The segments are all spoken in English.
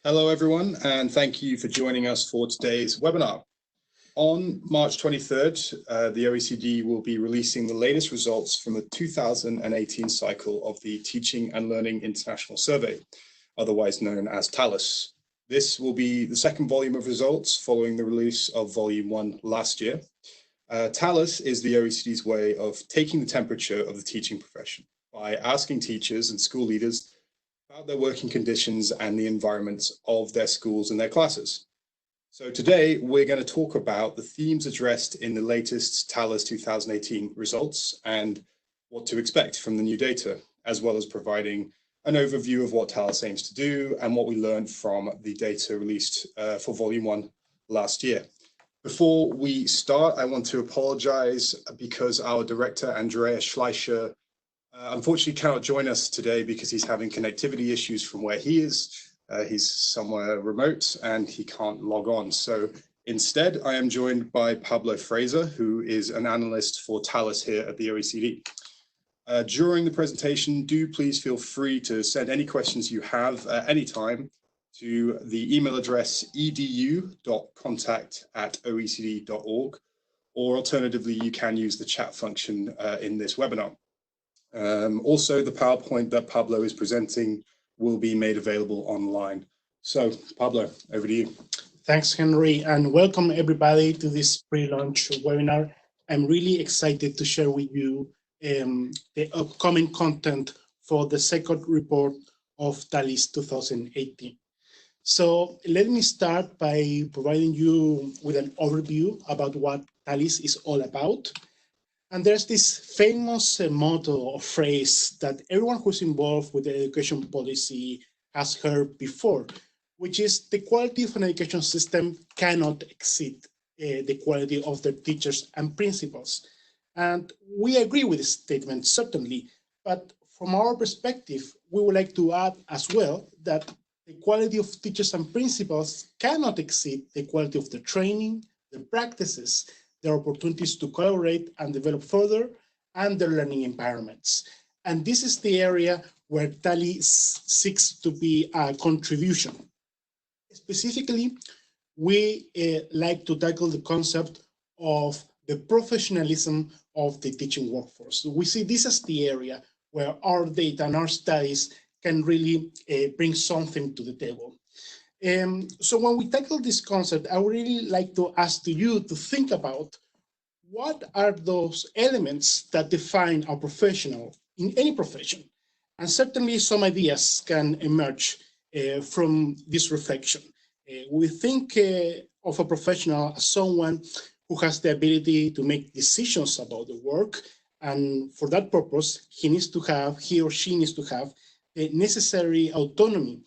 Hello, everyone, and thank you for joining us for today's webinar. On March 23rd, the OECD will be releasing the latest results from the 2018 cycle of the Teaching and Learning International Survey, otherwise known as TALIS. This will be the second volume of results following the release of Volume 1 last year. TALIS is the OECD's way of taking the temperature of the teaching profession by asking teachers and school leaders about their working conditions and the environments of their schools and their classes. So today we're going to talk about the themes addressed in the latest TALIS 2018 results and what to expect from the new data, as well as providing an overview of what TALIS aims to do and what we learned from the data released for Volume 1 last year. Before we start, I want to apologize because our director, Andrea Schleicher, unfortunately cannot join us today because he's having connectivity issues from where he is. He's somewhere remote and he can't log on. So instead, I am joined by Pablo Fraser, who is an analyst for TALIS here at the OECD. During the presentation, do please feel free to send any questions you have at any time to the email address edu.contact@oecd.org, or alternatively, you can use the chat function in this webinar. Also, the PowerPoint that Pablo is presenting will be made available online. So, Pablo, over to you. Thanks, Henry, and welcome everybody to this pre-launch webinar. I'm really excited to share with you the upcoming content for the second report of TALIS 2018. So let me start by providing you with an overview about what TALIS is all about. And there's this famous motto or phrase that everyone who's involved with the education policy has heard before, which is the quality of an education system cannot exceed the quality of their teachers and principals. And we agree with this statement, certainly, but from our perspective, we would like to add as well that the quality of teachers and principals cannot exceed the quality of the training, the practices, their opportunities to collaborate and develop further, and their learning environments. And this is the area where TALIS seeks to be a contribution. Specifically, we like to tackle the concept of the professionalism of the teaching workforce. So we see this as the area where our data and our studies can really bring something to the table. So when we tackle this concept, I would really like to ask you to think about what are those elements that define a professional in any profession. And certainly some ideas can emerge from this reflection. We think of a professional as someone who has the ability to make decisions about the work. And for that purpose, he or she needs to have the necessary autonomy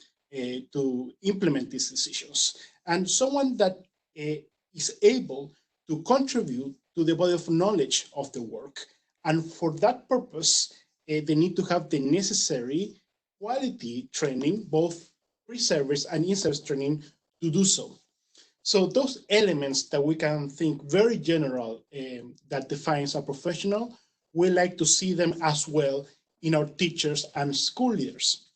to implement these decisions, and someone that is able to contribute to the body of knowledge of the work. And for that purpose, they need to have the necessary quality training, both pre-service and in-service training, to do so. So those elements that we can think very general that defines a professional, we like to see them as well in our teachers and school leaders.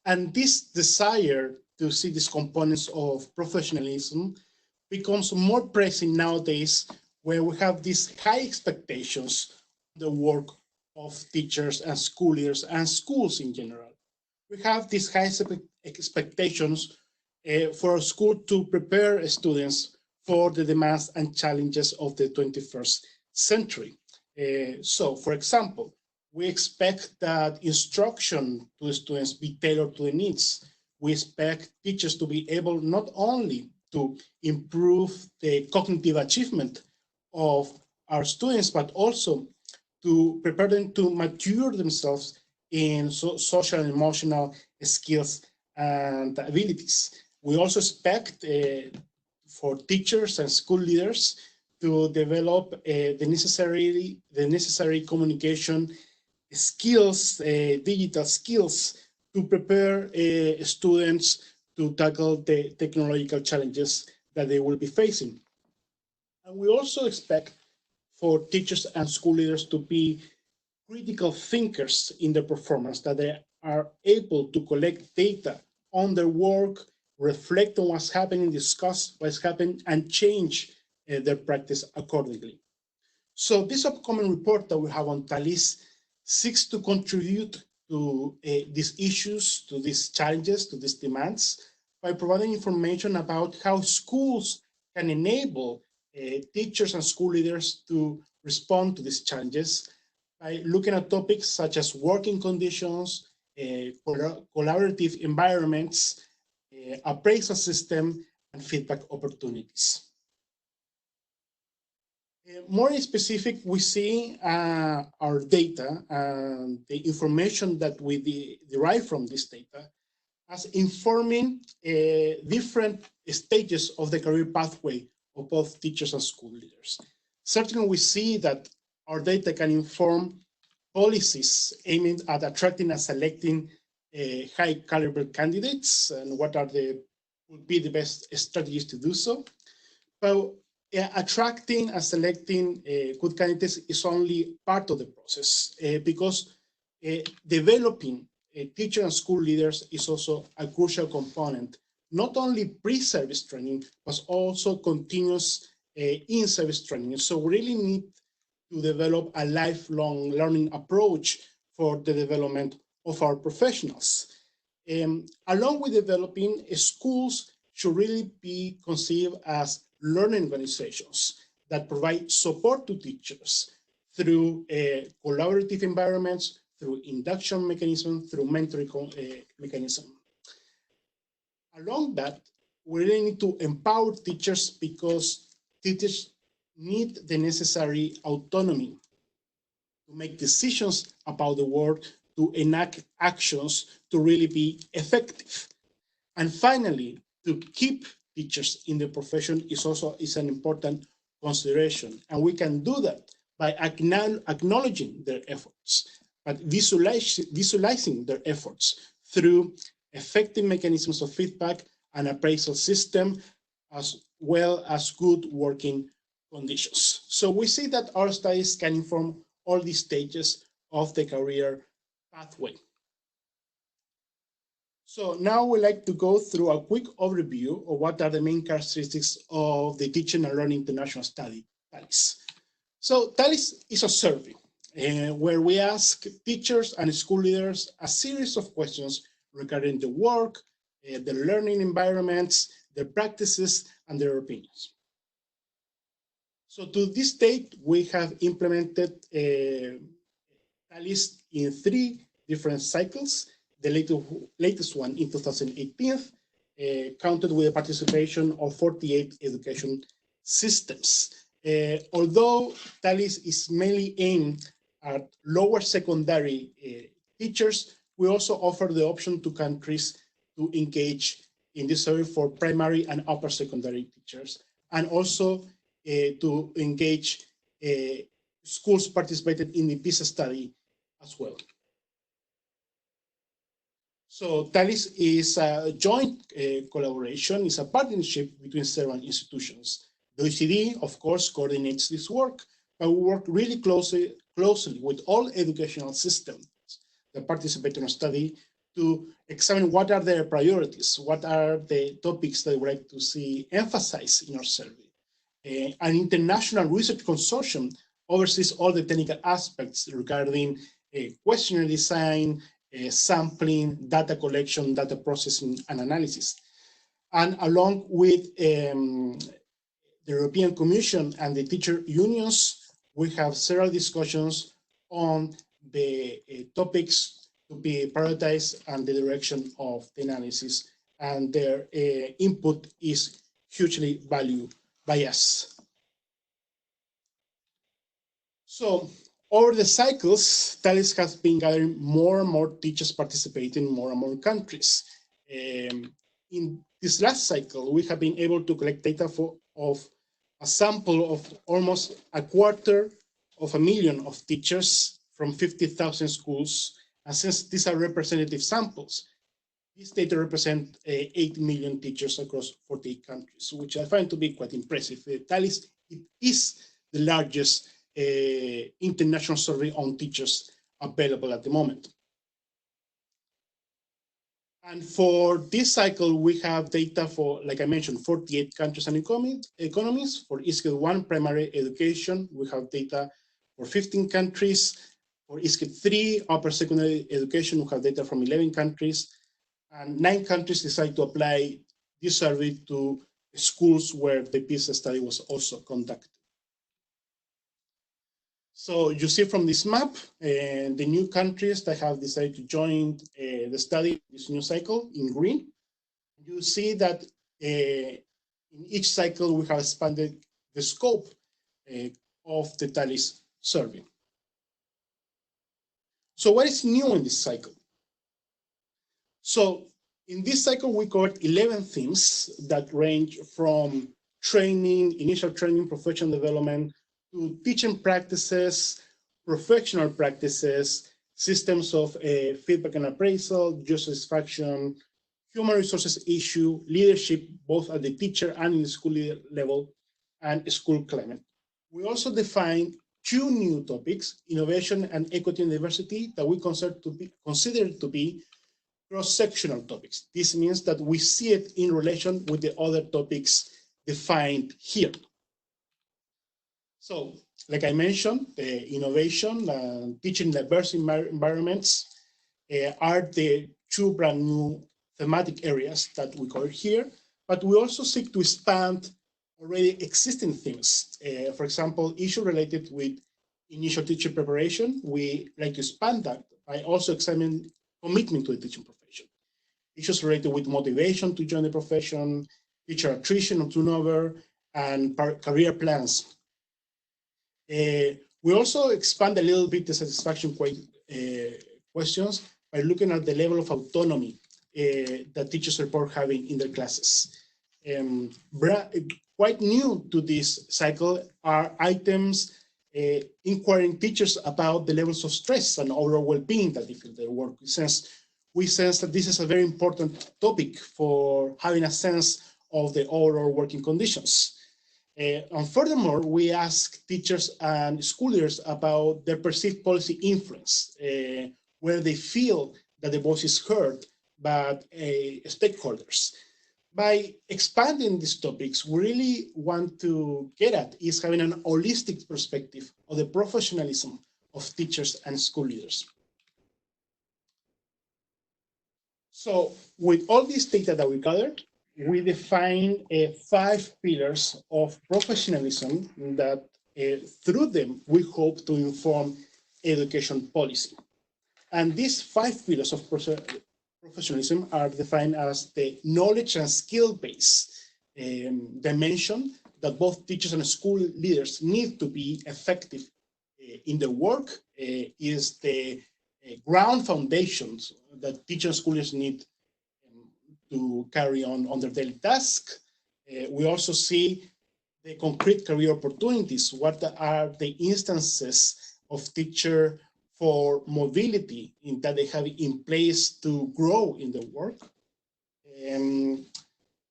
And this desire to see these components of professionalism becomes more present nowadays, where we have these high expectations on the work of teachers and school leaders and schools in general. We have these high expectations for a school to prepare students for the demands and challenges of the 21st century. So, for example, we expect that instruction to the students be tailored to the needs. We expect teachers to be able not only to improve the cognitive achievement of our students, but also to prepare them to mature themselves in social and emotional skills and abilities. We also expect for teachers and school leaders to develop the necessary communication skills, digital skills, to prepare students to tackle the technological challenges that they will be facing. And we also expect for teachers and school leaders to be critical thinkers in their performance, that they are able to collect data on their work, reflect on what's happening, discuss what's happening, and change their practice accordingly. So this upcoming report that we have on TALIS seeks to contribute to these issues, to these challenges, to these demands, by providing information about how schools can enable teachers and school leaders to respond to these challenges by looking at topics such as working conditions, collaborative environments, appraisal system, and feedback opportunities. More specific, we see our data and the information that we derive from this data as informing different stages of the career pathway of both teachers and school leaders. Certainly, we see that our data can inform policies aiming at attracting and selecting high caliber candidates and what would be the best strategies to do so. But attracting and selecting good candidates is only part of the process because developing teacher and school leaders is also a crucial component, not only pre-service training, but also continuous in-service training. So we really need to develop a lifelong learning approach for the development of our professionals. Along with developing, schools should really be conceived as learning organizations that provide support to teachers through collaborative environments, through induction mechanisms, through mentoring mechanism. Along that, we really need to empower teachers because teachers need the necessary autonomy to make decisions about the work, to enact actions to really be effective. And finally, to keep teachers in the profession is an important consideration. And we can do that by acknowledging their efforts, but visualizing their efforts through effective mechanisms of feedback and appraisal system, as well as good working conditions. So we see that our studies can inform all these stages of the career pathway. So now we'd like to go through a quick overview of what are the main characteristics of the Teaching and Learning International Study, TALIS. So TALIS is a survey where we ask teachers and school leaders a series of questions regarding the work, the learning environments, their practices, and their opinions. So to this date, we have implemented TALIS in 3 different cycles. The latest one in 2018 counted with the participation of 48 education systems. Although TALIS is mainly aimed at lower secondary teachers, we also offer the option to countries to engage in this survey for primary and upper secondary teachers, and also to engage schools participated in the PISA study as well. So TALIS is a joint collaboration, it's a partnership between several institutions. The OECD, of course, coordinates this work, but we work really closely with all educational systems that participate in a study to examine what are their priorities, what are the topics that we would like to see emphasized in our survey. An international research consortium oversees all the technical aspects regarding questionnaire design, sampling, data collection, data processing, and analysis. And along with the European Commission and the teacher unions, we have several discussions on the topics to be prioritized and the direction of the analysis, and their input is hugely valued by us. So over the cycles, TALIS has been gathering more and more teachers participating in more and more countries. In this last cycle, we have been able to collect data of a sample of almost 250,000 of teachers from 50,000 schools. And since these are representative samples, this data represent 8 million teachers across 48 countries, which I find to be quite impressive. TALIS is the largest international survey on teachers available at the moment. And for this cycle, we have data for, like I mentioned, 48 countries and economies. For ISCED 1 primary education, we have data for 15 countries. For ISCED 3 upper secondary education, we have data from 11 countries. And 9 countries decided to apply this survey to schools where the PISA study was also conducted. So you see from this map, the new countries that have decided to join the study, this new cycle in green. You see that in each cycle, we have expanded the scope of the TALIS survey. So what is new in this cycle? So in this cycle, we covered 11 themes that range from training, initial training, professional development, to teaching practices, professional practices, systems of feedback and appraisal, user satisfaction, human resources issue, leadership, both at the teacher and in the school level, and school climate. We also defined 2 new topics, innovation and equity and diversity, that we consider to be cross-sectional topics. This means that we see it in relation with the other topics defined here. So, like I mentioned, the innovation and teaching diverse environments are the 2 brand new thematic areas that we cover here, but we also seek to expand already existing themes. For example, issues related with initial teacher preparation, we like to expand that by also examining commitment to the teaching profession. Issues related with motivation to join the profession, teacher attrition or turnover, and career plans. We also expand a little bit the satisfaction questions by looking at the level of autonomy that teachers report having in their classes. Quite new to this cycle are items inquiring teachers about the levels of stress and overall well-being that they feel their work. We sense that this is a very important topic for having a sense of the overall working conditions. And furthermore, we ask teachers and school leaders about their perceived policy influence, where they feel that the voice is heard by stakeholders. By expanding these topics, we really want to get at is having an holistic perspective of the professionalism of teachers and school leaders. So with all this data that we gathered, we define 5 pillars of professionalism that through them, we hope to inform education policy. And these 5 pillars of professionalism are defined as the knowledge and skill-based dimension that both teachers and school leaders need to be effective in their work, is the ground foundations that teachers and school leaders need to carry on their daily task. We also see the concrete career opportunities. What are the instances of teacher for mobility that they have in place to grow in their work?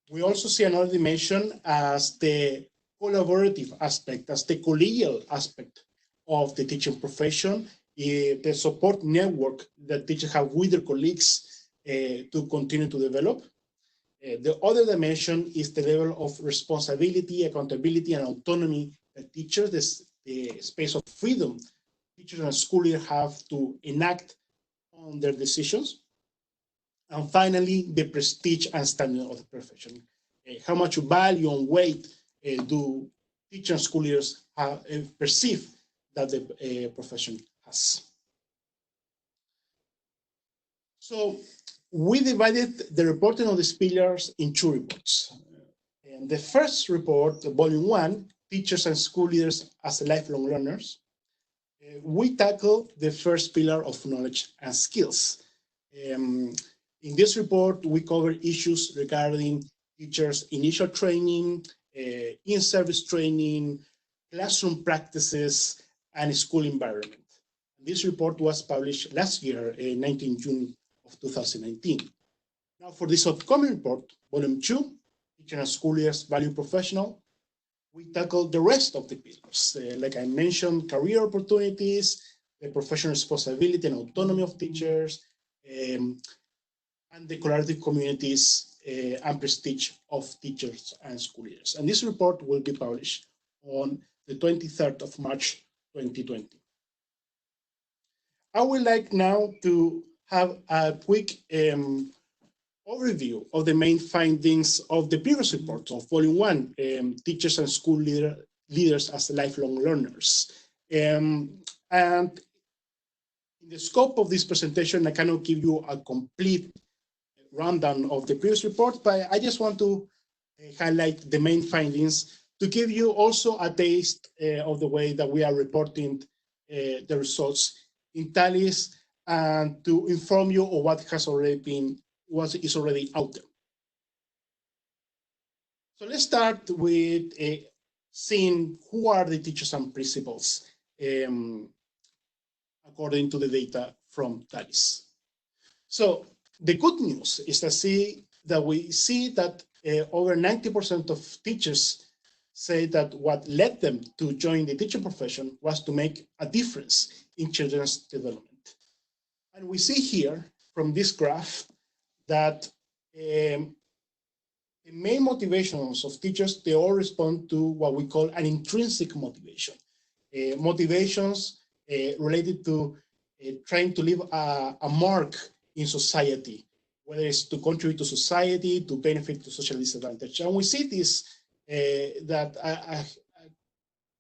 We also see another dimension as the collaborative aspect, as the collegial aspect of the teaching profession, the support network that teachers have with their colleagues to continue to develop. The other dimension is the level of responsibility, accountability, and autonomy that teachers, the space of freedom teachers and school leaders have to enact on their decisions. And finally, the prestige and standing of the profession. How much value and weight do teachers and school leaders perceive that the profession has? So we divided the reporting of these pillars in 2 reports. And the first report, volume 1, teachers and school leaders as lifelong learners, we tackle the first pillar of knowledge and skills. In this report, we cover issues regarding teachers' initial training, in-service training, classroom practices, and school environment. This report was published last year, 19 June of 2019. Now for this upcoming report, volume 2, teachers and school leaders value professional, we tackle the rest of the pillars. Like I mentioned, career opportunities, the professional responsibility and autonomy of teachers, and the collaborative communities and prestige of teachers and school leaders. And this report will be published on the 23rd of March, 2020. I would like now to have a quick overview of the main findings of the previous report of Volume 1, Teachers and School Leaders as Lifelong Learners. And in the scope of this presentation, I cannot give you a complete rundown of the previous report, but I just want to highlight the main findings to give you also a taste of the way that we are reporting the results in TALIS, and to inform you of what has already been, what is already out there. So let's start with seeing who are the teachers and principals according to the data from TALIS. So the good news is that we see that over 90% of teachers say that what led them to join the teaching profession was to make a difference in children's development. And we see here from this graph that the main motivations of teachers, they all respond to what we call an intrinsic motivation. Motivations related to trying to leave a mark in society, whether it's to contribute to society, to benefit to social disadvantage. And we see this, that a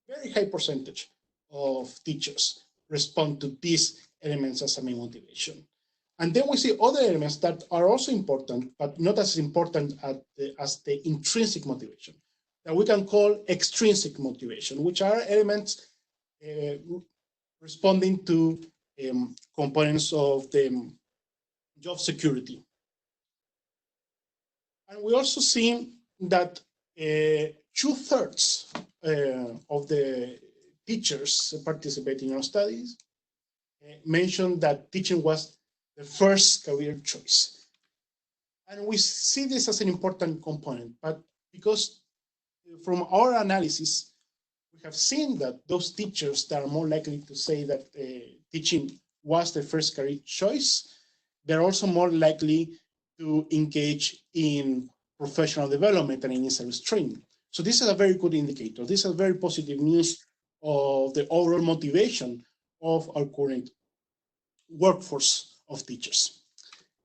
very high percentage of teachers respond to these elements as a main motivation. And then we see other elements that are also important, but not as important as the intrinsic motivation, that we can call extrinsic motivation, which are elements responding to components of the job security. And we also see that 2/3 of the teachers participating in our studies mentioned that teaching was the first career choice. And we see this as an important component, but because from our analysis, we have seen that those teachers that are more likely to say that teaching was their first career choice, they're also more likely to engage in professional development and in service training. So this is a very good indicator. This is very positive news of the overall motivation of our current workforce of teachers.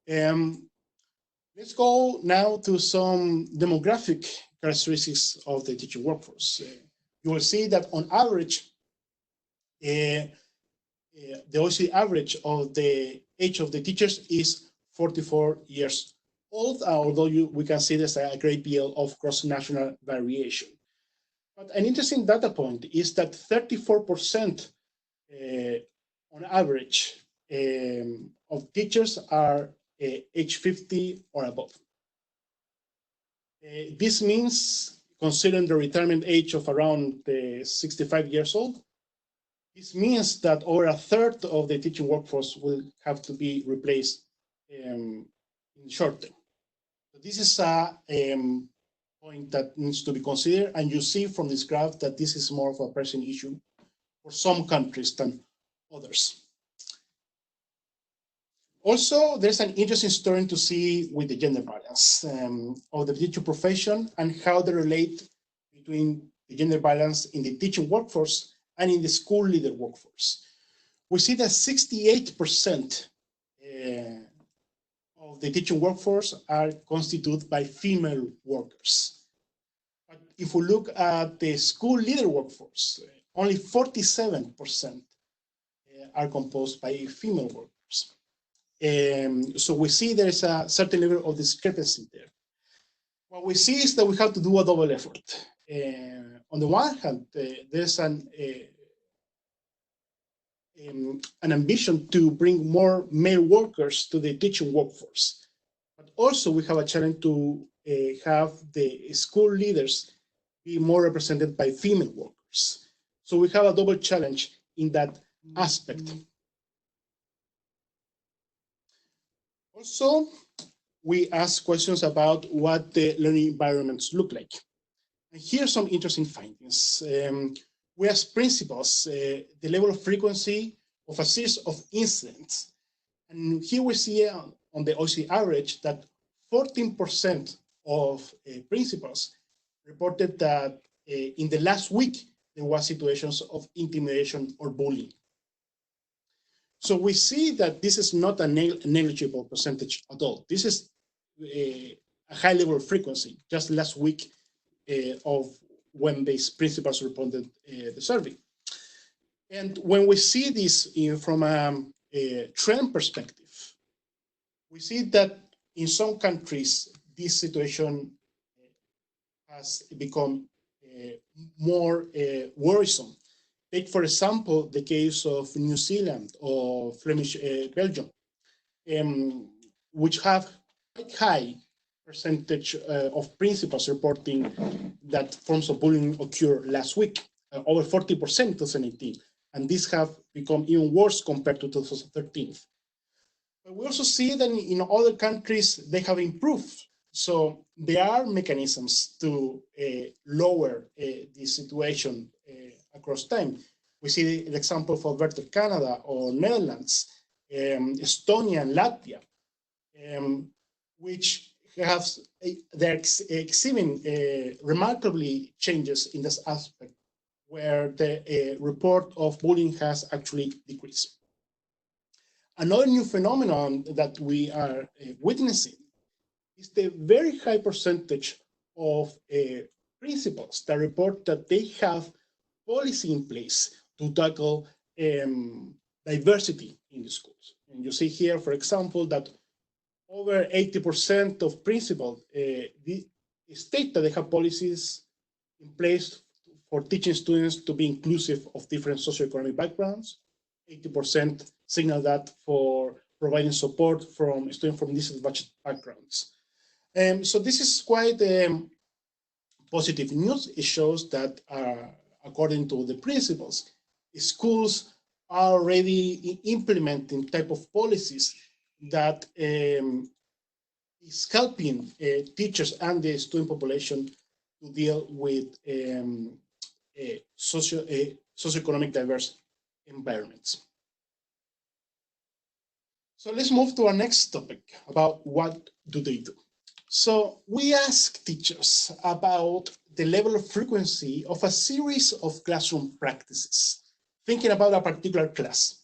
Let's go now to some demographic characteristics of the teaching workforce. You will see that on average, the OECD average of the age of the teachers is 44 years old, although we can see there's a great deal of cross-national variation. But an interesting data point is that 34% on average of teachers are age 50 or above. This means, considering the retirement age of around 65 years old, this means that over 1/3 of the teaching workforce will have to be replaced in short term. So this is a point that needs to be considered, and you see from this graph that this is more of a pressing issue for some countries than others. Also, there's an interesting story to see with the gender balance of the teaching profession and how they relate between the gender balance in the teaching workforce and in the school leader workforce. We see that 68% of the teaching workforce are constituted by female workers. But if we look at the school leader workforce, only 47% are composed by female workers. So we see there's a certain level of discrepancy there. What we see is that we have to do a double effort. On the one hand, there's an ambition to bring more male workers to the teaching workforce. But also we have a challenge to have the school leaders be more represented by female workers. So we have a double challenge in that aspect. Also, we ask questions about what the learning environments look like. And here are some interesting findings. We ask principals the level of frequency of a series of incidents. And here we see on on the OECD average that 14% of principals reported that in the last week there was situations of intimidation or bullying. So we see that this is not a negligible percentage at all. This is a high level of frequency. Just last week of when these principals responded the survey. And when we see this from a trend perspective, we see that in some countries, this situation has become more worrisome. Take, for example, the case of New Zealand or Flemish Belgium, which have quite high percentage of principals reporting that forms of bullying occurred last week, over 40% in 2018. And these have become even worse compared to 2013. But we also see that in other countries, they have improved. So there are mechanisms to lower this situation across time. We see the example for Alberta, Canada, or Netherlands, Estonia, and Latvia, which have they're exhibiting remarkably changes in this aspect, where the report of bullying has actually decreased. Another new phenomenon that we are witnessing is the very high percentage of principals that report that they have policy in place to tackle diversity in the schools. And you see here, for example, that over 80% of principals state that they have policies in place for teaching students to be inclusive of different socioeconomic backgrounds. 80% signal that for providing support from students from disadvantaged backgrounds. So this is quite positive news. It shows that according to the principals, schools are already implementing type of policies that is helping teachers and the student population to deal with socioeconomic diverse environments. So let's move to our next topic about what do they do. So we ask teachers about the level of frequency of a series of classroom practices, thinking about a particular class.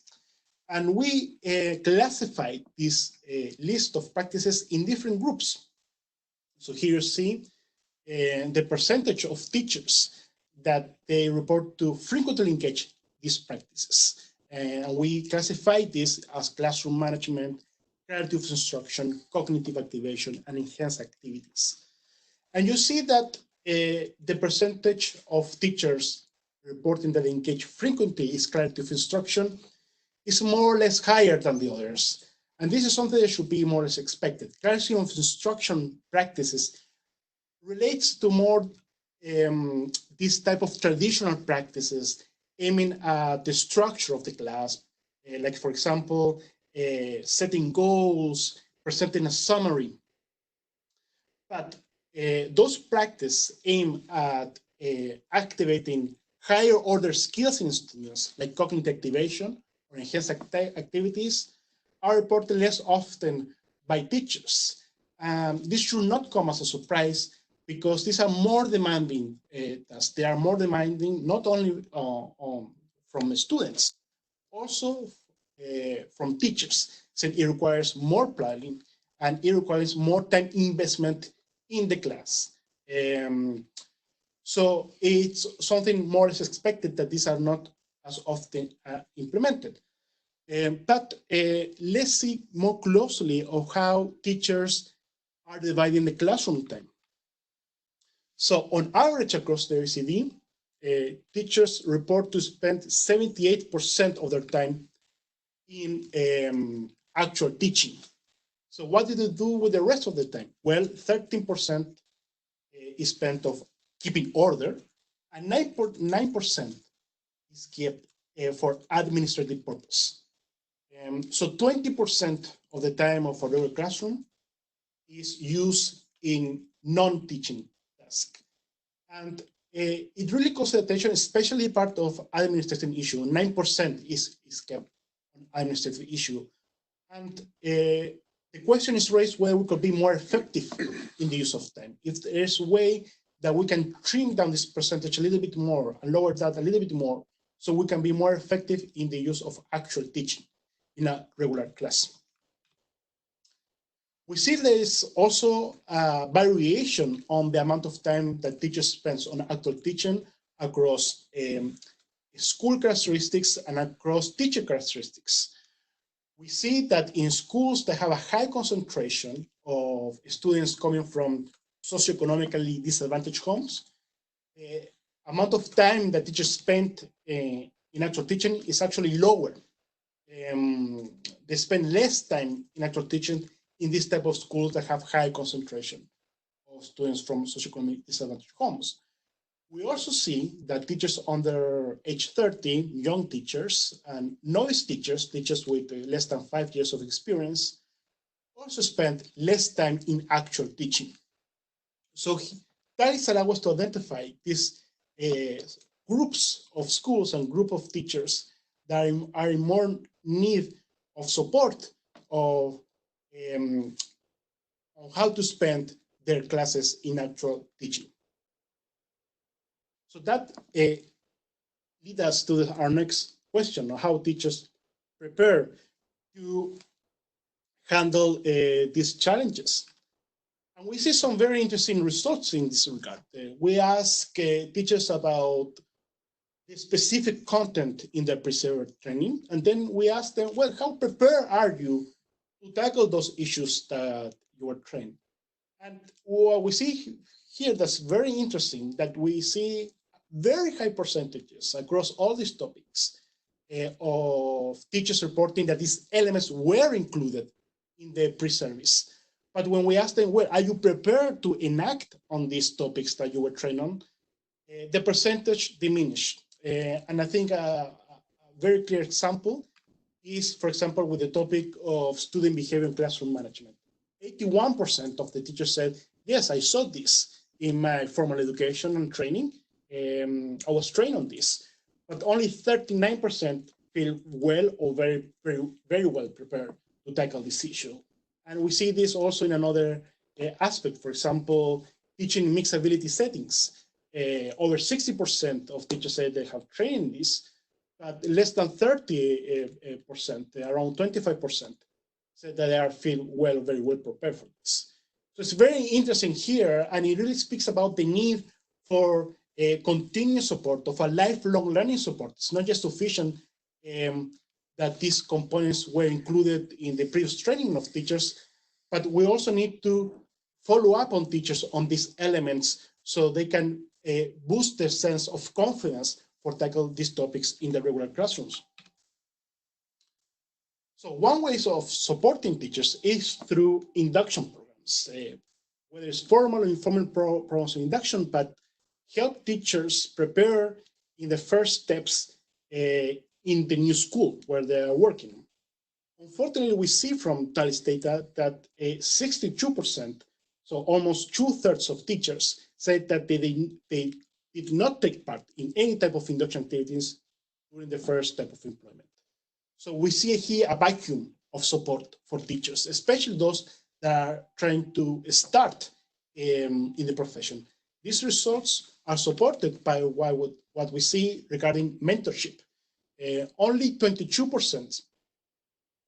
And we classified this list of practices in different groups. So here you see the percentage of teachers that they report to frequently engage these practices. And we classify this as classroom management, creative instruction, cognitive activation, and enhanced activities. And you see that the percentage of teachers reporting that they engage frequently is creative instruction is more or less higher than the others. And this is something that should be more or less expected. Creative instruction practices relates to more this type of traditional practices aiming at the structure of the class, like, for example, setting goals, presenting a summary. But those practices aim at activating higher order skills in students, like cognitive activation or enhanced activities, are reported less often by teachers. This should not come as a surprise, because these are more demanding tasks. They are more demanding not only from the students, also from teachers, since it requires more planning and it requires more time investment in the class. So it's something more or less expected that these are not as often implemented. But let's see more closely of how teachers are dividing the classroom time. So on average across the OECD, teachers report to spend 78% of their time in actual teaching. So what did they do with the rest of the time? Well, 13% is spent of keeping order, and 9% is kept for administrative purpose. So 20% of the time of a regular classroom is used in non-teaching tasks. And it really calls attention, especially part of administrative issue. 9% is kept on administrative issue. And the question is raised whether we could be more effective in the use of time. If there's a way that we can trim down this percentage a little bit more and lower that a little bit more, so we can be more effective in the use of actual teaching in a regular class. We see there is also a variation on the amount of time that teachers spend on actual teaching across school characteristics and across teacher characteristics. We see that in schools that have a high concentration of students coming from socioeconomically disadvantaged homes, the amount of time that teachers spend in actual teaching is actually lower. They spend less time in actual teaching in this type of schools that have high concentration of students from socioeconomically disadvantaged homes. We also see that teachers under age 30, young teachers, and novice teachers, teachers with less than 5 years of experience, also spend less time in actual teaching. So TALIS allows us to identify these groups of schools and group of teachers that are in more need of support of on how to spend their classes in actual teaching. So that leads us to our next question on how teachers prepare to handle these challenges. And we see some very interesting results in this regard. We ask teachers about the specific content in their preserved training, and then we ask them, well, how prepared are you to tackle those issues that you are trained? And what we see here that's very interesting, that we see very high percentages across all these topics of teachers reporting that these elements were included in the pre-service. But when we ask them, well, are you prepared to enact on these topics that you were trained on? The percentage diminished. And I think a very clear example is, for example, with the topic of student behavior and classroom management. 81% of the teachers said, yes, I saw this in my formal education and training. I was trained on this, but only 39% feel well or very well prepared to tackle this issue. And we see this also in another aspect, for example, teaching mixed ability settings. Over 60% of teachers say they have trained this, but less than 30%, around 25%, said that they feel very well prepared for this. So it's very interesting here, and it really speaks about the need for a continuous support, of a lifelong learning support. It's not just sufficient that these components were included in the previous training of teachers, but we also need to follow up on teachers on these elements so they can boost their sense of confidence for tackle these topics in the regular classrooms. So one way of supporting teachers is through induction programs, whether it's formal or informal programs of induction, but help teachers prepare in the first steps in the new school where they are working. Unfortunately, we see from TALIS data that 62%, so almost 2/3 of teachers, said that they did not take part in any type of induction activities during the first step of employment. So we see here a vacuum of support for teachers, especially those that are trying to start in the profession. These results are supported by what we see regarding mentorship. Only 22%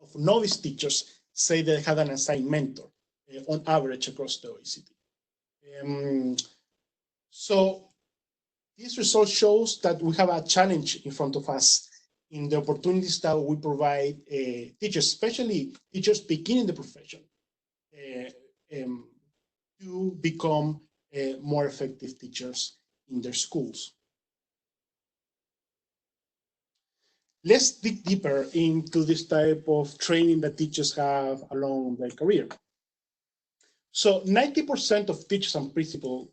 of novice teachers say they had an assigned mentor on average across the OECD. So this result shows that we have a challenge in front of us in the opportunities that we provide teachers, especially teachers beginning the profession, to become more effective teachers in their schools. Let's dig deeper into this type of training that teachers have along their career. So 90% of teachers and principals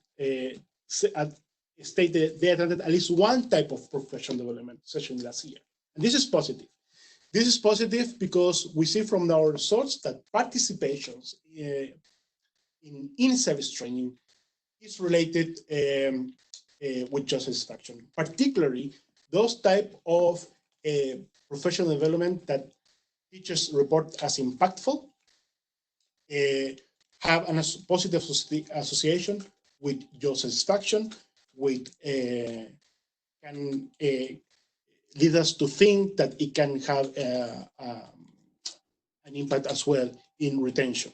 stated they attended at least one type of professional development session last year. And this is positive. This is positive because we see from our results that participations in in-service training is related with job satisfaction, particularly those type of professional development that teachers report as impactful have a positive association with job satisfaction, with can lead us to think that it can have an impact as well in retention.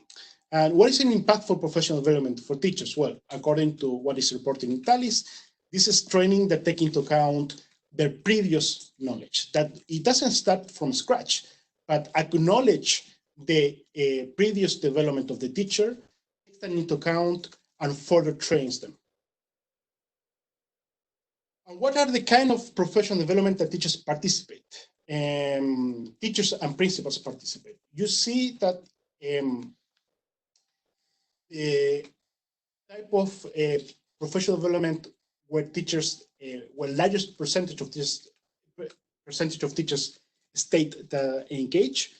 And what is an impactful professional development for teachers? Well, according to what is reported in TALIS, this is training that takes into account their previous knowledge, that it doesn't start from scratch, but acknowledge the previous development of the teacher, takes them into account, and further trains them. And what are the kind of professional development that teachers participate? Teachers and principals participate. You see that the type of professional development where teachers, where largest percentage of teachers state that engage,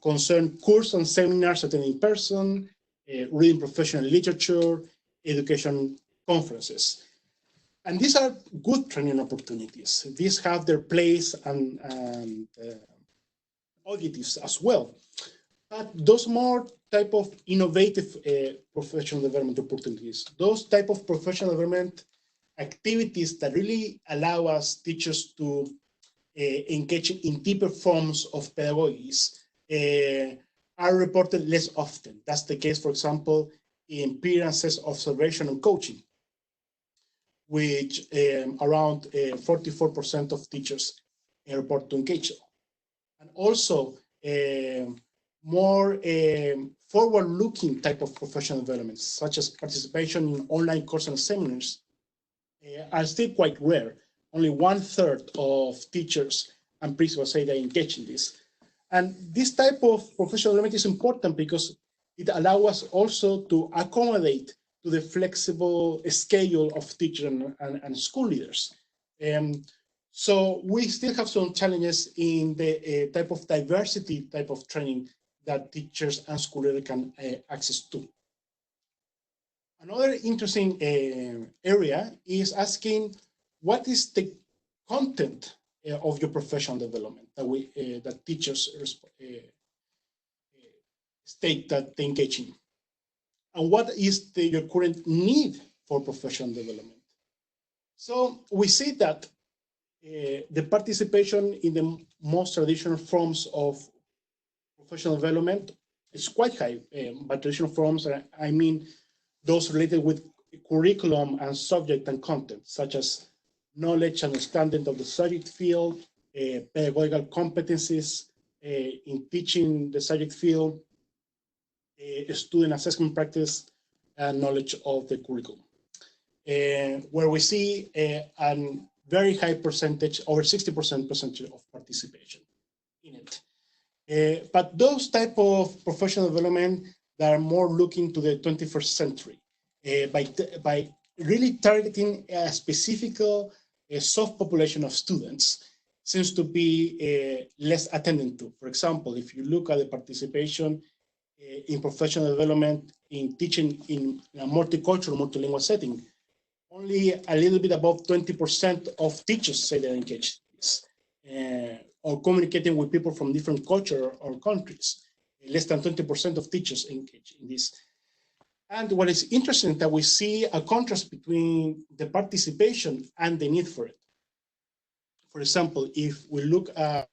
concern course and seminars attended in person, reading professional literature, education conferences. And these are good training opportunities. These have their place and objectives as well. But those more type of innovative professional development opportunities, those type of professional development activities that really allow us teachers to engage in deeper forms of pedagogies are reported less often. That's the case, for example, in appearances, observation, and coaching, which around 44% of teachers report to engage. And also more forward-looking type of professional developments, such as participation in online courses and seminars, are still quite rare. Only 1/3 of teachers and principals say they engage in this. And this type of professional development is important because it allows us also to accommodate to the flexible schedule of teachers and school leaders. So we still have some challenges in the type of diversity type of training that teachers and school leaders can access to. Another interesting area is asking what is the content of your professional development that teachers state that they engage in, and what is your current need for professional development. So we see that the participation in the most traditional forms of professional development is quite high. By traditional forms, I mean those related with curriculum and subject and content, such as knowledge, understanding of the subject field, pedagogical competencies in teaching the subject field, student assessment practice, and knowledge of the curriculum. Where we see a very high percentage, over 60% percentage of participation in it. But those type of professional development that are more looking to the 21st century by really targeting a specific soft population of students seems to be less attended to. For example, if you look at the participation in professional development in teaching in a multicultural, multilingual setting, only a little bit above 20% of teachers say they're engaged in this, or communicating with people from different cultures or countries. Less than 20% of teachers engage in this. And what is interesting is that we see a contrast between the participation and the need for it. For example, if we look at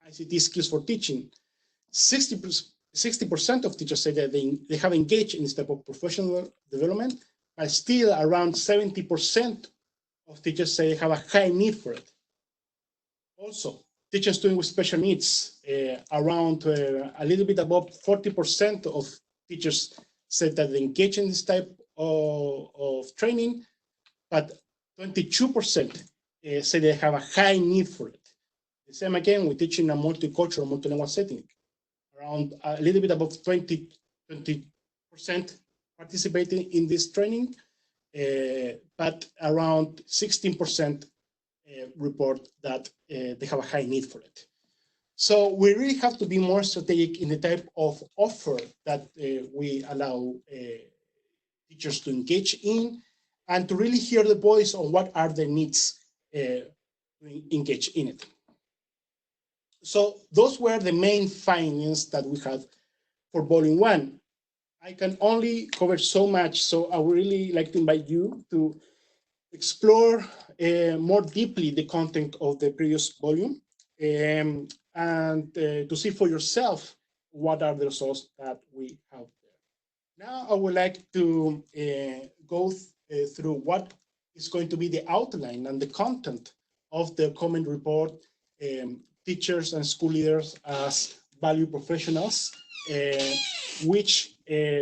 ICT skills for teaching, 60% of teachers say that they have engaged in this type of professional development, but still around 70% of teachers say they have a high need for it. Also, teachers students with special needs, around a little bit above 40% of teachers said that they engage in this type of training, but 22% say they have a high need for it. The same again, we teach in a multicultural, multilingual setting. Around a little bit above 20% participating in this training, but around 16% report that they have a high need for it. So we really have to be more strategic in the type of offer that we allow teachers to engage in, and to really hear the voice on what are the needs to engage in it. So those were the main findings that we had for volume one. I can only cover so much, so I would really like to invite you to explore more deeply the content of the previous volume and to see for yourself what are the results that we have there. Now, I would like to go through what is going to be the outline and the content of the comment report, teachers and school leaders as value professionals, which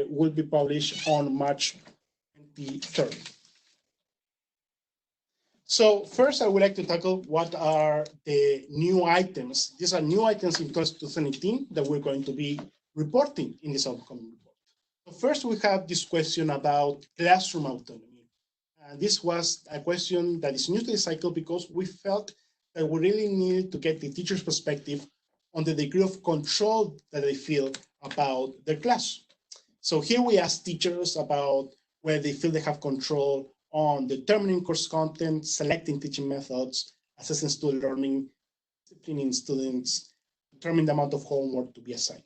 will be published on March 23rd. So first, I would like to tackle what are the new items. These are new items in 2018 that we're going to be reporting in this upcoming report. So first, we have this question about classroom autonomy. And this was a question that is new to the cycle because we felt that we really needed to get the teacher's perspective on the degree of control that they feel about their class. So here we ask teachers about whether they feel they have control on determining course content, selecting teaching methods, assessing student learning, disciplining students, determining the amount of homework to be assigned.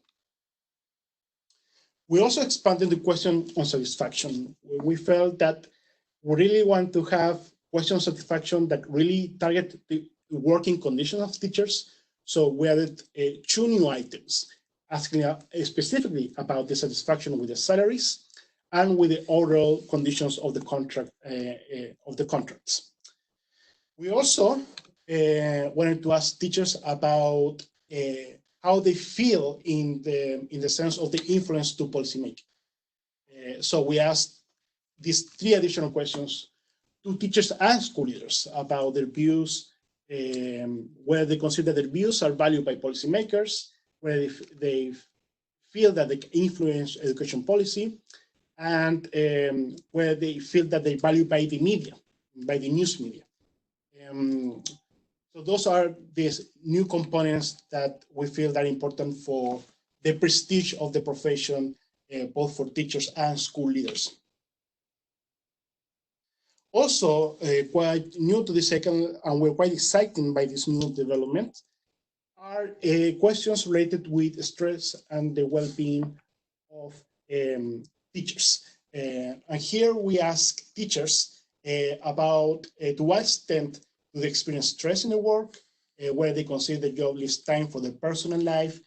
We also expanded the question on satisfaction. We felt that we really want to have question on satisfaction that really target the working conditions of teachers. So we added 2 new items, asking specifically about the satisfaction with the salaries and with the overall conditions of the contract of the contracts. We also wanted to ask teachers about how they feel in the sense of the influence to policymaking. So we asked these 3 additional questions to teachers and school leaders about their views, whether they consider their views are valued by policymakers, whether they feel that they influence education policy, and where they feel that they value by the media, by the news media. So those are these new components that we feel are important for the prestige of the profession, both for teachers and school leaders. Also, quite new to the second, and we're quite excited by this new development, are questions related with stress and the well-being of teachers. And here we ask teachers about to what extent do they experience stress in the work, whether they consider the job leaves time for their personal life,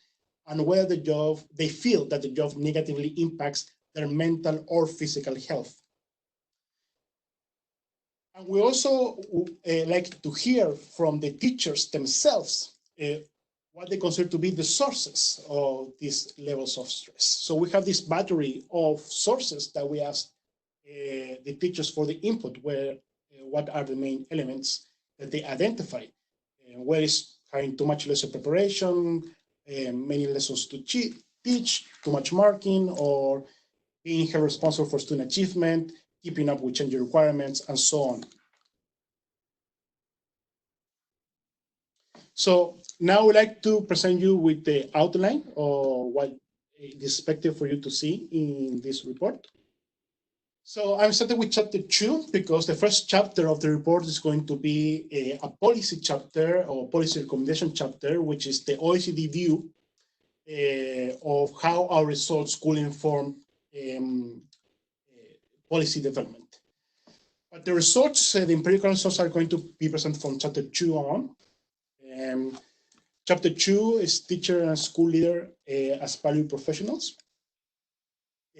and whether the job, they feel that the job negatively impacts their mental or physical health. And we also like to hear from the teachers themselves what they consider to be the sources of these levels of stress. So we have this battery of sources that we ask the teachers for the input, where what are the main elements that they identify, where is having too much lesson preparation, many lessons to teach, too much marking, or being held responsible for student achievement, keeping up with changing requirements, and so on. So now I would like to present you with the outline or what is expected for you to see in this report. So I'm starting with chapter 2 because the first chapter of the report is going to be a policy chapter or policy recommendation chapter, which is the OECD view of how our results could inform policy development. But the results, the empirical results are going to be presented from chapter 2 on. Chapter 2 is teacher and school leader as value professionals.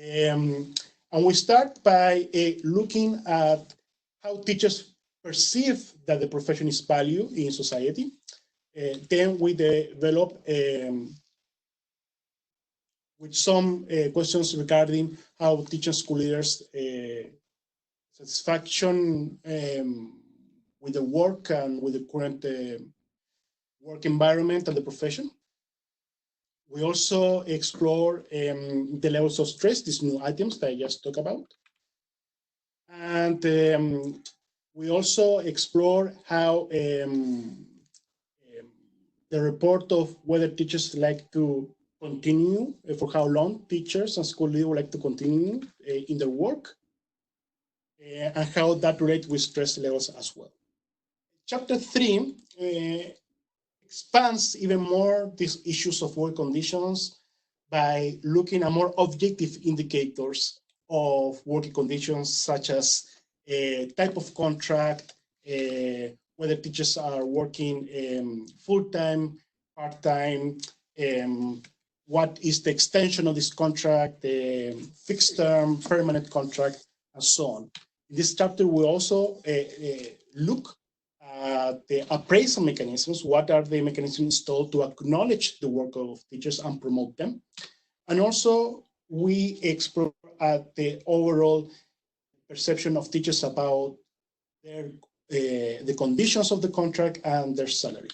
And we start by looking at how teachers perceive that the profession is valued in society. Then we develop with some questions regarding how teachers, school leaders satisfaction with the work and with the current work environment and the profession. We also explore the levels of stress, these new items that I just talked about. And we also explore how the report of whether teachers like to continue, for how long teachers and school leaders would like to continue in their work, and how that relates with stress levels as well. Chapter 3 expands even more these issues of work conditions by looking at more objective indicators of working conditions, such as type of contract, whether teachers are working full-time, part-time, what is the extension of this contract, fixed term, permanent contract, and so on. In this chapter, we also look at the appraisal mechanisms. What are the mechanisms installed to acknowledge the work of teachers and promote them? And also, we explore at the overall perception of teachers about their, the conditions of the contract and their salary.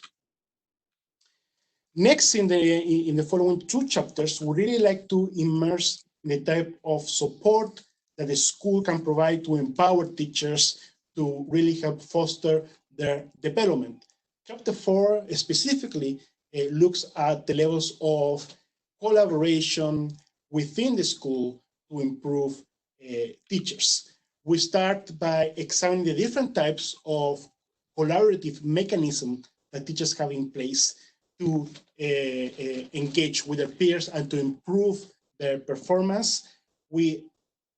Next, in the following two chapters, we really like to immerse in the type of support that the school can provide to empower teachers to really help foster their development. Chapter 4 specifically looks at the levels of collaboration within the school to improve teachers. We start by examining the different types of collaborative mechanisms that teachers have in place to engage with their peers and to improve their performance. We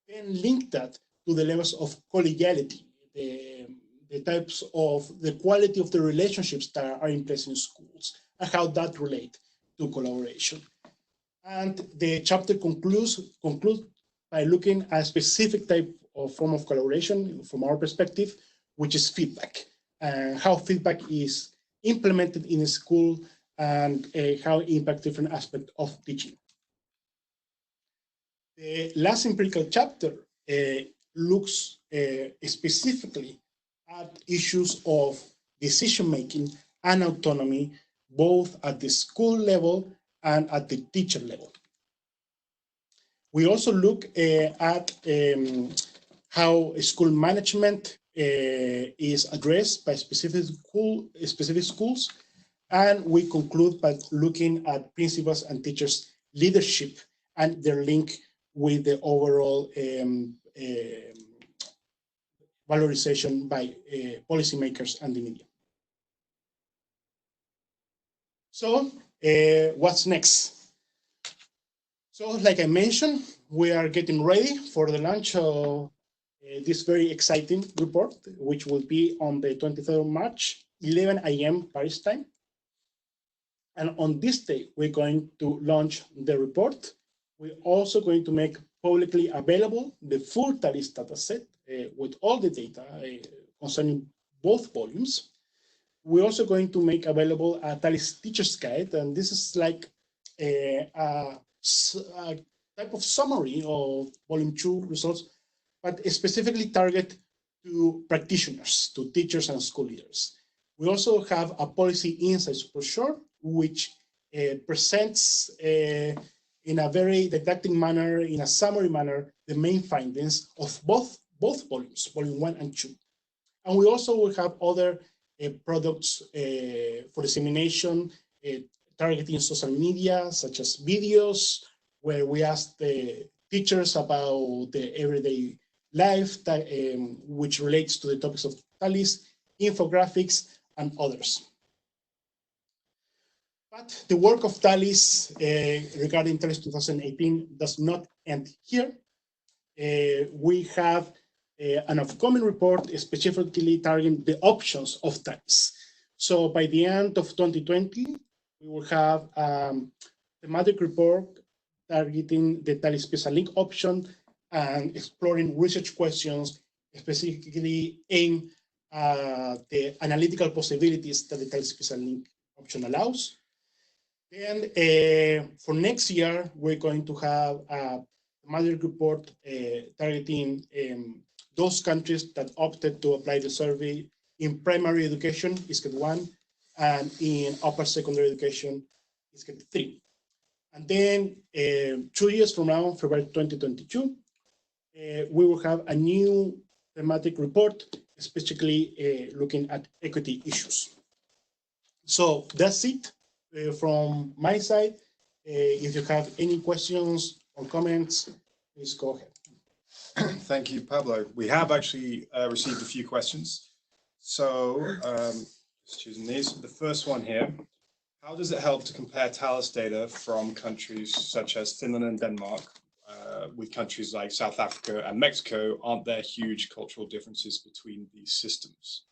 then link that to the levels of collegiality, the types of the quality of the relationships that are in place in schools and how that relate to collaboration. And the chapter concludes by looking at a specific type of form of collaboration from our perspective, which is feedback, and how feedback is implemented in a school and how it impacts different aspects of teaching. The last empirical chapter looks specifically at issues of decision-making and autonomy, both at the school level and at the teacher level. We also look at how school management is addressed by specific schools, and we conclude by looking at principals and teachers' leadership and their link with the overall valorization by policymakers and the media. So what's next? So like I mentioned, we are getting ready for the launch of this very exciting report, which will be on the 23rd of March, 11 a.m. Paris time. And on this day, we're going to launch the report. We're also going to make publicly available the full TALIS dataset with all the data concerning both volumes. We're also going to make available a TALIS Teacher's Guide, and this is like a type of summary of Volume 2 results, but specifically targeted to practitioners, to teachers and school leaders. We also have a policy insights brochure, which presents in a very didactic manner, in a summary manner, the main findings of both volumes, Volume 1 and 2. And we also will have other products for dissemination, targeting social media, such as videos, where we ask the teachers about the everyday life, that, which relates to the topics of TALIS, infographics, and others. But the work of TALIS regarding TALIS 2018 does not end here. We have an upcoming report specifically targeting the options of TALIS. So by the end of 2020, we will have a thematic report targeting the TALIS special link option and exploring research questions specifically aimed at the analytical possibilities that the TALIS special link option allows. Then for next year, we're going to have a thematic report targeting those countries that opted to apply the survey in primary education, ISCET 1, and in upper secondary education, ISCET 3. And then 2 years from now, February 2022, we will have a new thematic report, specifically looking at equity issues. So that's it from my side. If you have any questions or comments, please go ahead. Thank you, Pablo. We have actually received a few questions. So just choosing these. The first one here How does it help to compare TALIS data from countries such as Finland and Denmark with countries like South Africa and Mexico? Aren't there huge cultural differences between these systems?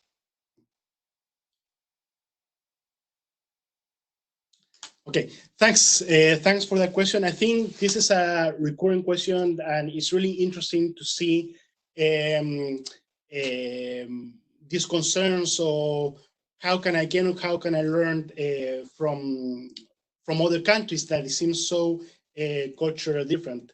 Okay, thanks. Thanks for that question. I think this is a recurring question, and it's really interesting to see um, these concerns of how can I get or how can I learn from other countries that it seems so culturally different.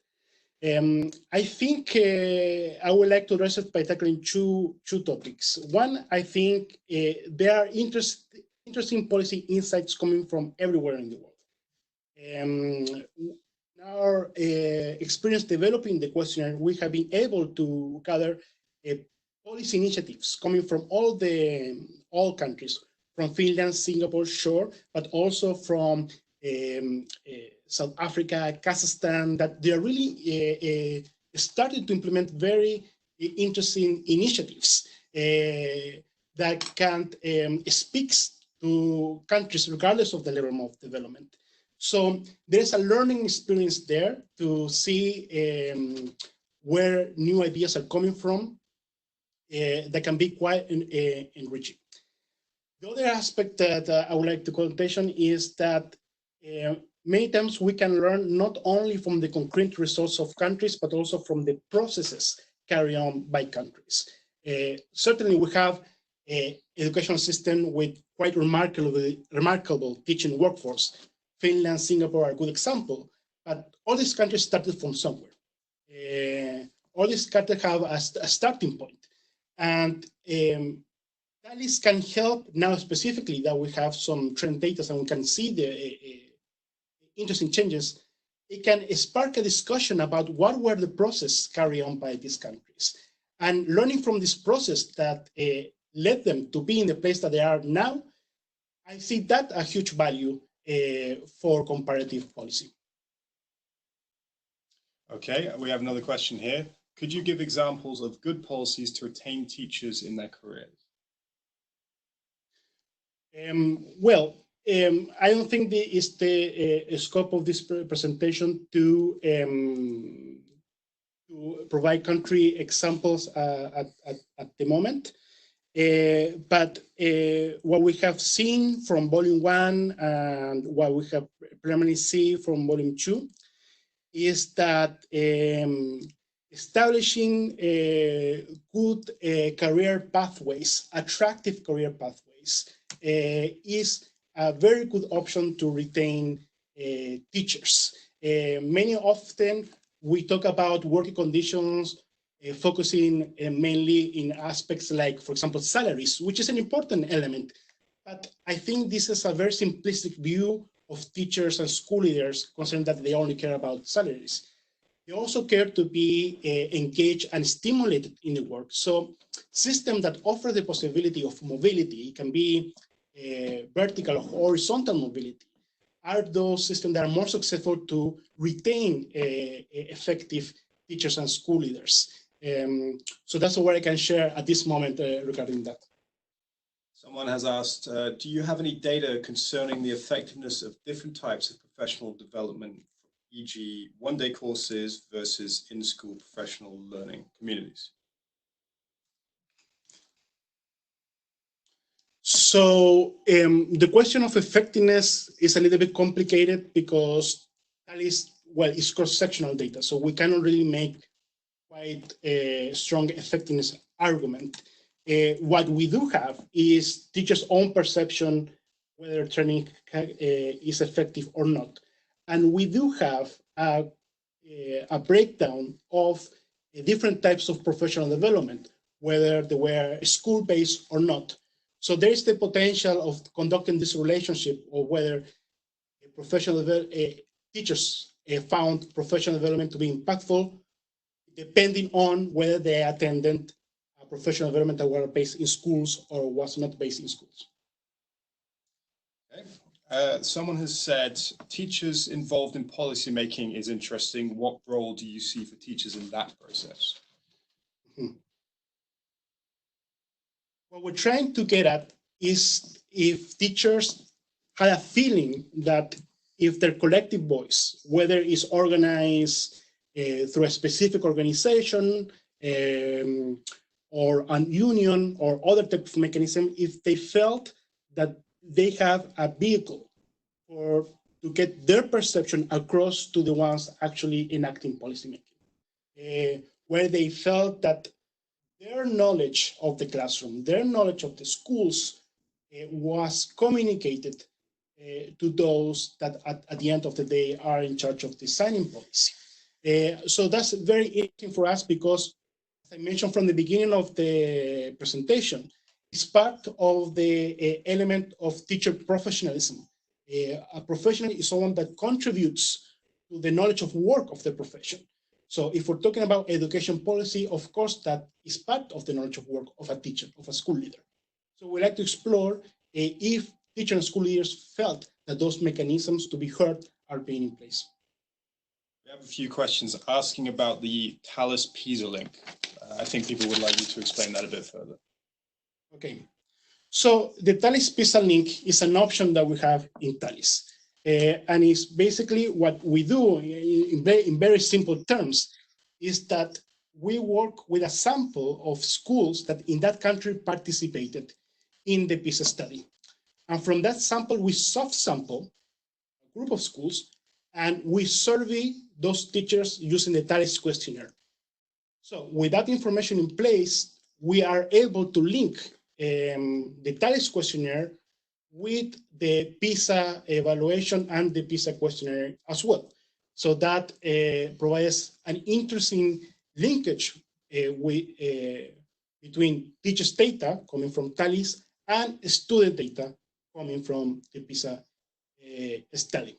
I think I would like to address it by tackling two topics. One, I think there are interesting policy insights coming from everywhere in the world. Our experience developing the questionnaire, we have been able to gather policy initiatives coming from all countries, from Finland, Singapore, sure, but also from South Africa, Kazakhstan, that they are really started to implement very interesting initiatives that can speak to countries regardless of the level of development. So there's a learning experience there to see where new ideas are coming from that can be quite enriching. The other aspect that I would like to call attention is that many times we can learn not only from the concrete results of countries, but also from the processes carried on by countries. Certainly we have an educational system with quite remarkable teaching workforce. Finland, Singapore are a good example, but all these countries started from somewhere. All these countries have a starting point. And TALIS can help now specifically that we have some trend data and we can see the interesting changes. It can spark a discussion about what were the processes carried on by these countries. And learning from this process that led them to be in the place that they are now, I see that a huge value for comparative policy. Okay, we have another question here. Could you give examples of good policies to retain teachers in their careers? I don't think it's the scope of this presentation to provide country examples at the moment. But what we have seen from volume 1 and what we have primarily seen from volume 2 is that establishing good career pathways, attractive career pathways, is a very good option to retain teachers. Many often we talk about working conditions, focusing mainly in aspects like, for example, salaries, which is an important element. But I think this is a very simplistic view of teachers and school leaders concerned that they only care about salaries. They also care to be engaged and stimulated in the work. So systems that offer the possibility of mobility, it can be vertical or horizontal mobility, are those systems that are more successful to retain effective teachers and school leaders. So that's what I can share at this moment regarding that. Someone has asked, do you have any data concerning the effectiveness of different types of professional development, e.g. one-day courses versus in-school professional learning communities? So the question of effectiveness is a little bit complicated because that is, well, it's cross-sectional data. So we cannot really make quite a strong effectiveness argument. What we do have is teachers' own perception whether training is effective or not. And we do have a breakdown of different types of professional development, whether they were school-based or not. So there is the potential of conducting this relationship of whether professional teachers found professional development to be impactful, depending on whether they attended a professional development that were based in schools or was not based in schools. Okay. Someone has said, teachers involved in policy making is interesting. What role do you see for teachers in that process? What we're trying to get at is if teachers had a feeling that if their collective voice, whether it's organized through a specific organization or an union or other type of mechanism, if they felt that they have a vehicle for to get their perception across to the ones actually enacting policymaking, where they felt that their knowledge of the classroom, their knowledge of the schools was communicated to those that at the end of the day are in charge of designing policy. So that's very interesting for us because, as I mentioned from the beginning of the presentation, it's part of the element of teacher professionalism. A professional is someone that contributes to the knowledge of work of the profession. So if we're talking about education policy, of course, that is part of the knowledge of work of a teacher, of a school leader. So we like to explore if teacher and school leaders felt that those mechanisms to be heard are being in place. We have a few questions asking about the TALIS PISA link. I think people would like you to explain that a bit further. Okay, so the TALIS PISA link is an option that we have in TALIS. And it's basically what we do in very simple terms is that we work with a sample of schools that in that country participated in the PISA study. And from that sample, we soft sample a group of schools and we survey those teachers using the TALIS questionnaire. So with that information in place, we are able to link the TALIS questionnaire with the PISA evaluation and the PISA questionnaire as well. So that provides an interesting linkage between teachers' data coming from TALIS and student data coming from the PISA study.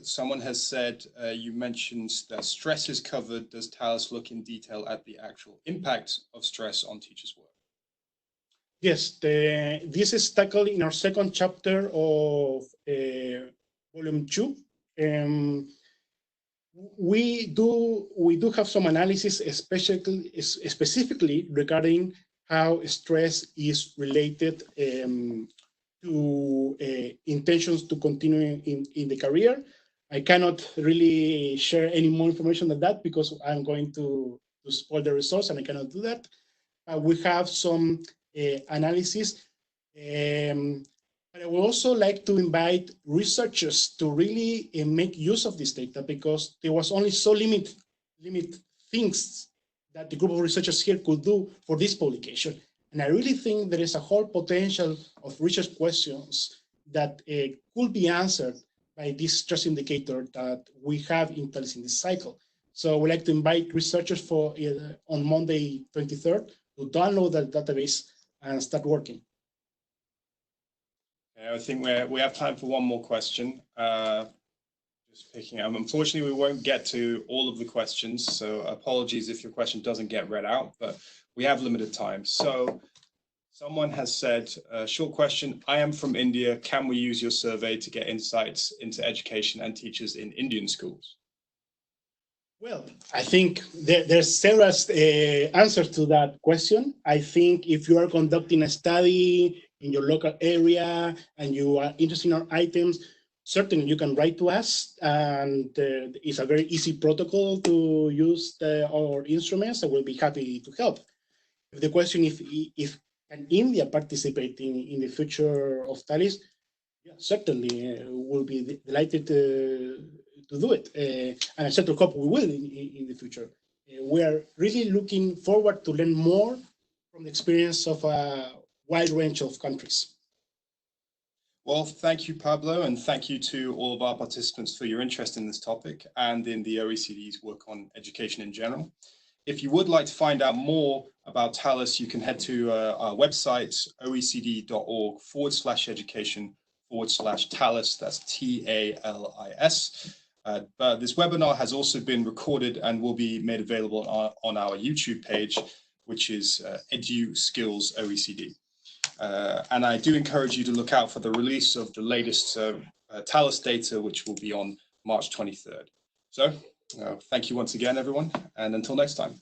Someone has said, you mentioned that stress is covered. Does TALIS look in detail at the actual impact of stress on teachers' work? Yes, this is tackled in our second chapter of volume 2. We do have some analysis, specifically regarding how stress is related to intentions to continue in the career. I cannot really share any more information than that because I'm going to spoil the results and I cannot do that. We have some analysis. But I would also like to invite researchers to really make use of this data because there was only so limit things that the group of researchers here could do for this publication. And I really think there is a whole potential of research questions that could be answered by this stress indicator that we have in TALIS in this cycle. So we'd like to invite researchers for on Monday 23rd to download that database and start working. I think we have time for one more question. Just picking up. Unfortunately, we won't get to all of the questions, so apologies if your question doesn't get read out, but we have limited time. So someone has said, short question, I am from India. Can we use your survey to get insights into education and teachers in Indian schools? Well, I think there's several answers to that question. I think if you are conducting a study in your local area and you are interested in our items, certainly you can write to us, and it's a very easy protocol to use our instruments, and we'll be happy to help. If the question if can India participate in the future of TALIS, yeah, certainly we'll be delighted to do it, and I certainly hope we will in the future. We are really looking forward to learn more from the experience of a wide range of countries. Well, thank you, Pablo, and thank you to all of our participants for your interest in this topic and in the OECD's work on education in general. If you would like to find out more about TALIS, you can head to our website, oecd.org/education/TALIS, that's TALIS. But this webinar has also been recorded and will be made available on our YouTube page, which is Edu Skills OECD. And I do encourage you to look out for the release of the latest TALIS data, which will be on March 23rd. So thank you once again, everyone, and until next time.